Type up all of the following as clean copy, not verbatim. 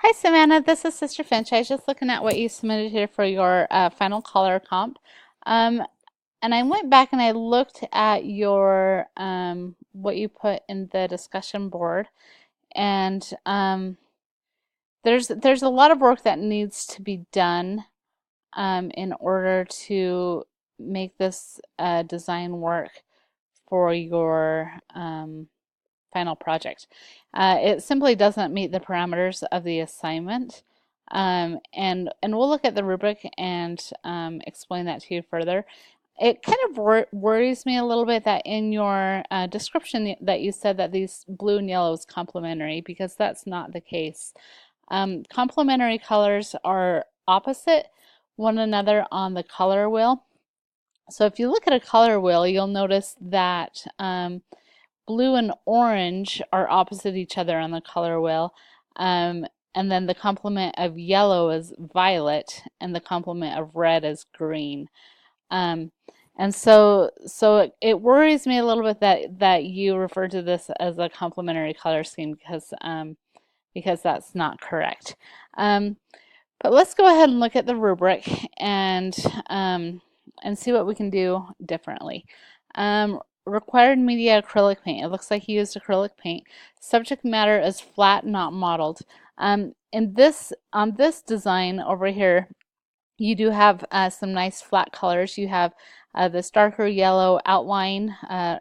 Hi, Savannah. This is Sister Finch. I was just looking at what you submitted here for your final color comp. Um, and I went back and I looked at your what you put in the discussion board, and there's a lot of work that needs to be done in order to make this design work for your final project. It simply doesn't meet the parameters of the assignment. And we'll look at the rubric and explain that to you further. It kind of worries me a little bit that in your description that you said that these blue and yellow is complementary, because that's not the case. Complementary colors are opposite one another on the color wheel. So if you look at a color wheel, you'll notice that blue and orange are opposite each other on the color wheel. Um, and then the complement of yellow is violet, and the complement of red is green. Um, and so it worries me a little bit that you refer to this as a complementary color scheme, because that's not correct. Um, but let's go ahead and look at the rubric and see what we can do differently. Required media acrylic paint. It looks like you used acrylic paint. Subject matter is flat, not modeled. On this design over here, you do have some nice flat colors. You have this darker yellow outline,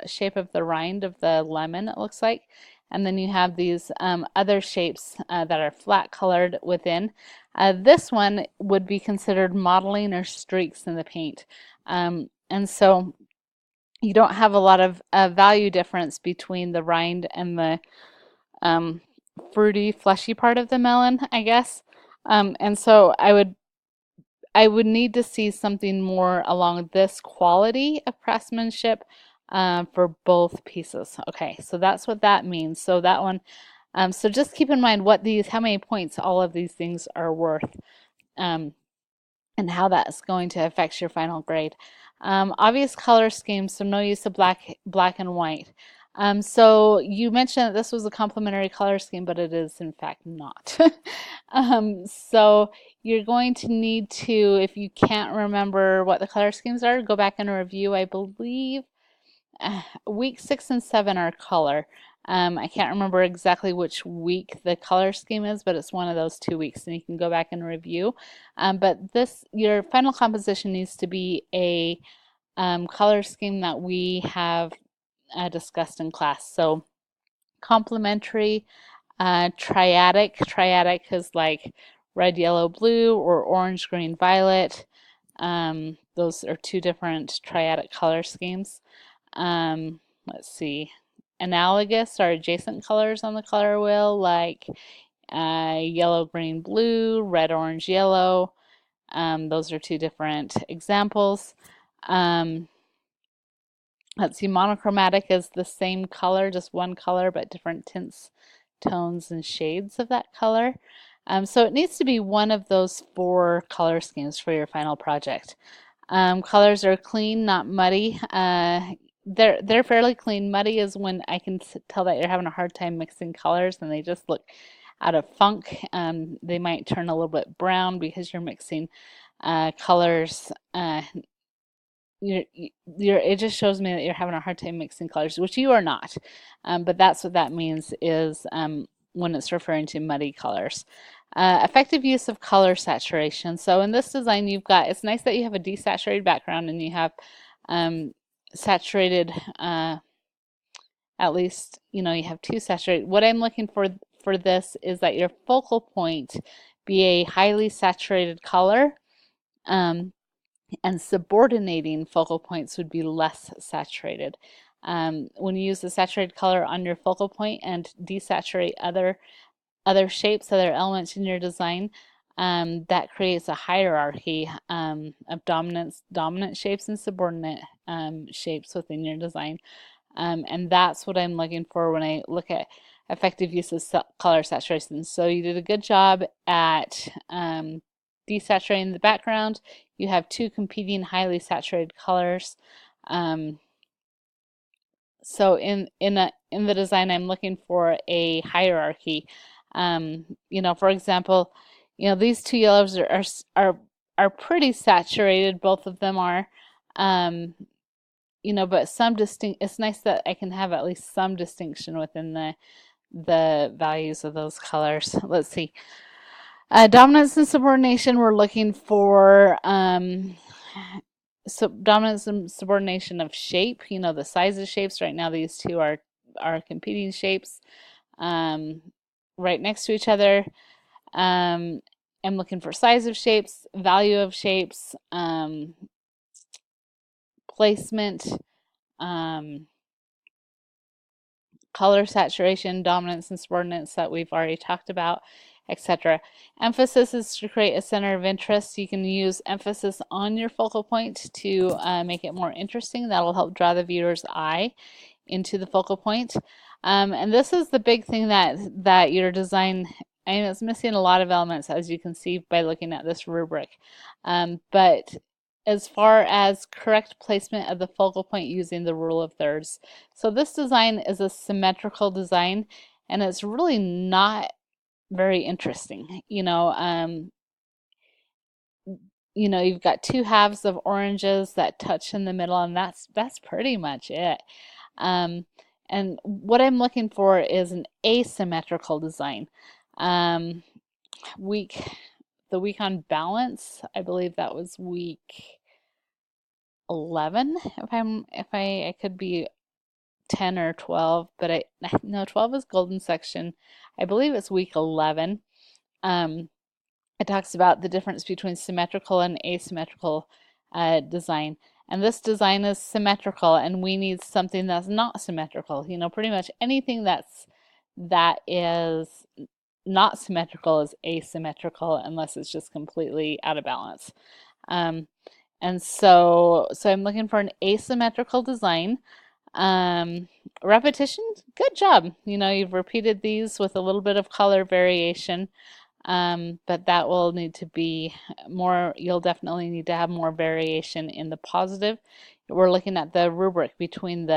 shape of the rind of the lemon, it looks like. And then you have these other shapes that are flat colored within. This one would be considered modeling or streaks in the paint. And so you don't have a lot of value difference between the rind and the um, fruity, fleshy part of the melon, I guess. And so I would need to see something more along this quality of craftsmanship for both pieces. Okay, so that's what that means. So that one, so just keep in mind how many points all of these things are worth, um, and how that's going to affect your final grade. Obvious color schemes, so no use of black and white. So you mentioned that this was a complementary color scheme, but it is in fact not. So you're going to need to, if you can't remember what the color schemes are, go back and review. I believe week 6 and 7 are color. I can't remember exactly which week the color scheme is, but it's one of those 2 weeks, and you can go back and review. But your final composition needs to be a color scheme that we have discussed in class. So complementary, triadic. Triadic is like red, yellow, blue, or orange, green, violet. Those are two different triadic color schemes. Let's see. Analogous or adjacent colors on the color wheel, like yellow, green, blue, red, orange, yellow. Those are two different examples. Um, let's see, monochromatic is the same color, just one color, but different tints, tones, and shades of that color. So it needs to be one of those 4 color schemes for your final project. Colors are clean, not muddy. They're fairly clean. Muddy is when I can tell that you're having a hard time mixing colors and they just look out of funk. They might turn a little bit brown because you're mixing colors. It just shows me that you're having a hard time mixing colors, which you are not. But that's what that means is when it's referring to muddy colors. Effective use of color saturation. So in this design, it's nice that you have a desaturated background and you have saturated, at least, you have 2 saturated. What I'm looking for this is that your focal point be a highly saturated color. And subordinating focal points would be less saturated. When you use the saturated color on your focal point and desaturate other shapes, other elements in your design, that creates a hierarchy of dominant shapes and subordinate shapes within your design. And that's what I'm looking for when I look at effective use of color saturation. So you did a good job at desaturating the background. You have 2 competing highly saturated colors. So in the design, I'm looking for a hierarchy You know, for example, you know, these two yellows are pretty saturated. Both of them are. Um, you know, but some distinct. It's nice that I can have at least some distinction within the values of those colors. Let's see. Dominance and subordination. We're looking for so dominance and subordination of shape. You know, the size of shapes. Right now, these two are competing shapes um, right next to each other. I'm looking for size of shapes, value of shapes, placement, um, color saturation, dominance and subordinates that we've already talked about, etc. Emphasis is to create a center of interest. You can use emphasis on your focal point to make it more interesting. That'll help draw the viewer's eye into the focal point. And this is the big thing that your design, I mean, it's missing a lot of elements, as you can see by looking at this rubric. But as far as correct placement of the focal point using the rule of thirds. So this design is a symmetrical design, and it's really not very interesting. You know, you've got two halves of oranges that touch in the middle, and that's pretty much it. Um, and what I'm looking for is an asymmetrical design. Um, week, the week on balance, I believe that was week 11. If I could be 10 or 12, but no, 12 is golden section. I believe it's week 11. It talks about the difference between symmetrical and asymmetrical design. And this design is symmetrical, and we need something that's not symmetrical. You know, pretty much anything that is not symmetrical is asymmetrical unless it's just completely out of balance. And so I'm looking for an asymmetrical design. Repetition, good job. You know, you've repeated these with a little bit of color variation. But that will need to be more, you'll definitely need to have more variation in the positive. We're looking at the rubric between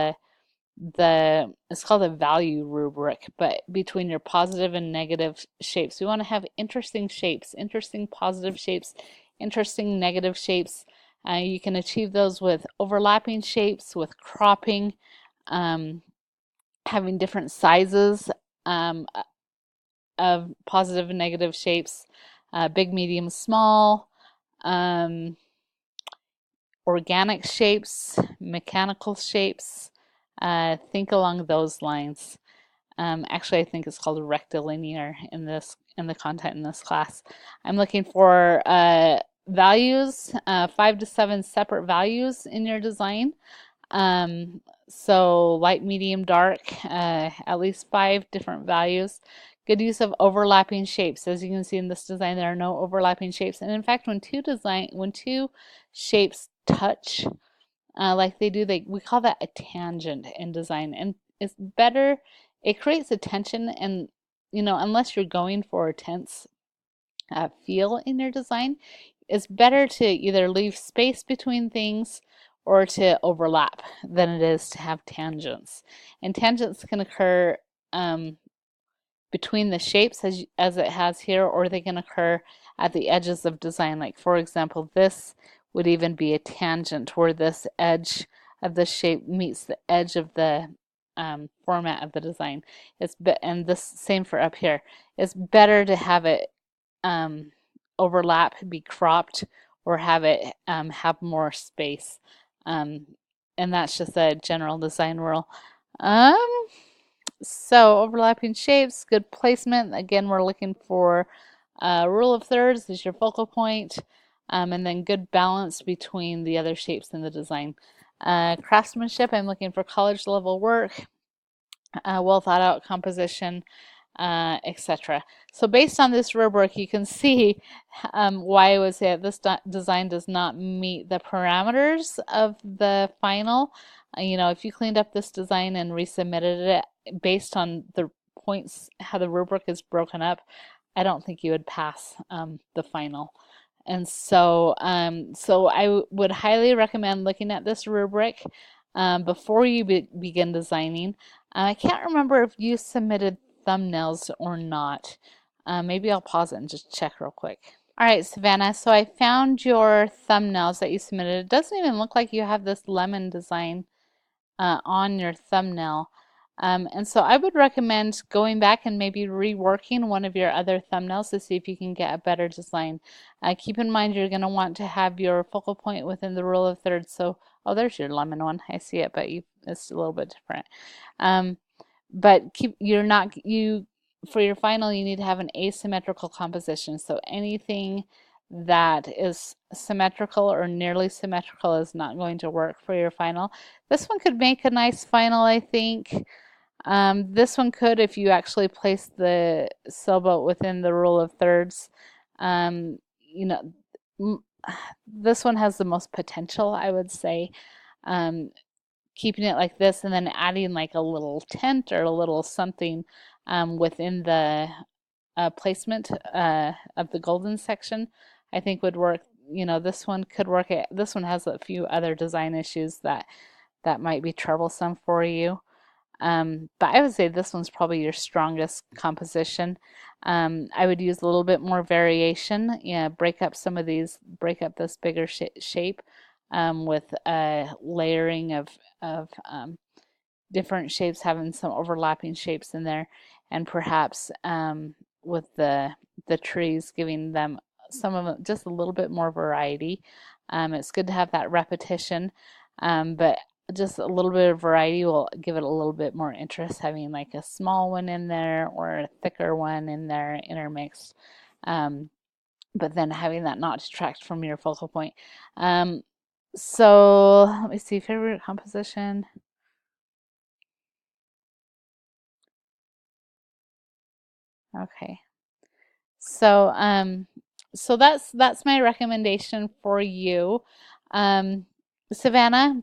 it's called a value rubric, but between your positive and negative shapes. We want to have interesting shapes, interesting positive shapes, interesting negative shapes. You can achieve those with overlapping shapes, with cropping, having different sizes of positive and negative shapes, big, medium, small, organic shapes, mechanical shapes. Think along those lines. Actually, I think it's called rectilinear in the content in this class. I'm looking for values, 5 to 7 separate values in your design. So light, medium, dark, at least 5 different values. Good use of overlapping shapes. As you can see in this design, there are no overlapping shapes. And in fact, when two shapes touch, like they do, we call that a tangent in design. And it's better, it creates a tension, and you know, unless you're going for a tense feel in your design, it's better to either leave space between things or to overlap than it is to have tangents. And tangents can occur between the shapes as it has here, or they can occur at the edges of design. Like for example, this would even be a tangent where this edge of the shape meets the edge of the format of the design. And this same for up here. It's better to have it overlap, be cropped, or have it have more space. And that's just a general design rule. So overlapping shapes, good placement. Again, we're looking for rule of thirds is your focal point, and then good balance between the other shapes in the design. Craftsmanship, I'm looking for college level work, well thought out composition, etc. So based on this rubric, you can see why I would say that this design does not meet the parameters of the final. You know, if you cleaned up this design and resubmitted it based on the points, how the rubric is broken up, I don't think you would pass the final. And so, so I would highly recommend looking at this rubric before you begin designing. I can't remember if you submitted thumbnails or not. Maybe I'll pause it and just check real quick. All right, Savannah, so I found your thumbnails that you submitted. It doesn't even look like you have this lemon design on your thumbnail. And so I would recommend going back and maybe reworking one of your other thumbnails to see if you can get a better design. Keep in mind you're going to want to have your focal point within the rule of thirds. So, oh, there's your lemon one. I see it, but it's a little bit different. But for your final, you need to have an asymmetrical composition. So anything that is symmetrical or nearly symmetrical is not going to work for your final. This one could make a nice final, I think. This one could if you actually place the sailboat within the rule of thirds. You know, this one has the most potential, I would say. Keeping it like this and then adding like a little tent or a little something within the placement of the golden section, I think would work. You know, this one could work. This one has a few other design issues that might be troublesome for you. But I would say this one's probably your strongest composition. I would use a little bit more variation. Yeah, break up some of these, break up this bigger shape with layering of different shapes, having some overlapping shapes in there, and perhaps with the trees, giving them some of them just a little bit more variety. It's good to have that repetition, but just a little bit of variety will give it a little bit more interest, having like a small one in there or a thicker one in there intermixed. But then having that not detract from your focal point. So let me see, favorite composition. Okay. So so that's my recommendation for you. Savannah,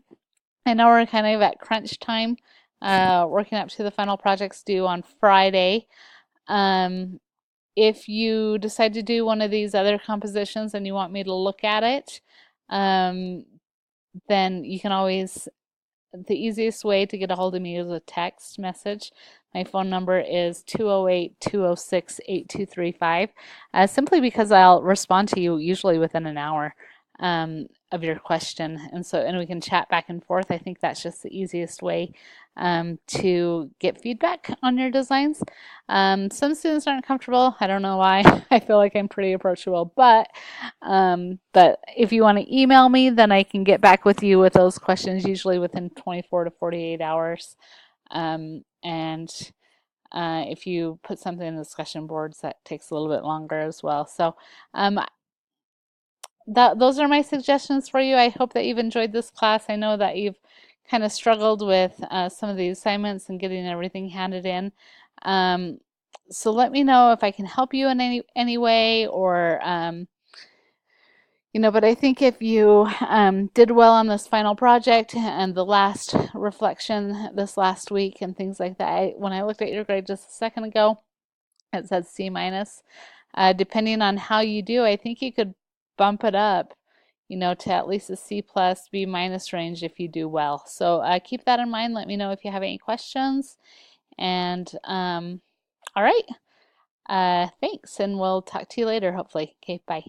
I know we're kind of at crunch time, working up to the final projects due on Friday. If you decide to do one of these other compositions and you want me to look at it, then you can always, the easiest way to get a hold of me is a text message. My phone number is 208-206-8235, simply because I'll respond to you usually within an hour of your question. And we can chat back and forth. I think that's just the easiest way to get feedback on your designs. Some students aren't comfortable. I don't know why. I feel like I'm pretty approachable, but if you want to email me, then I can get back with you with those questions, usually within 24 to 48 hours. If you put something in the discussion boards, that takes a little bit longer as well. So those are my suggestions for you. I hope that you've enjoyed this class. I know that you've kind of struggled with some of the assignments and getting everything handed in. So let me know if I can help you in any way, or but I think if you did well on this final project and the last reflection this last week and things like that, when I looked at your grade just a second ago, it said C minus. Depending on how you do, I think you could bump it up, to at least a C plus, B minus range if you do well. So keep that in mind. Let me know if you have any questions. And all right, thanks, and we'll talk to you later, hopefully. Okay, bye.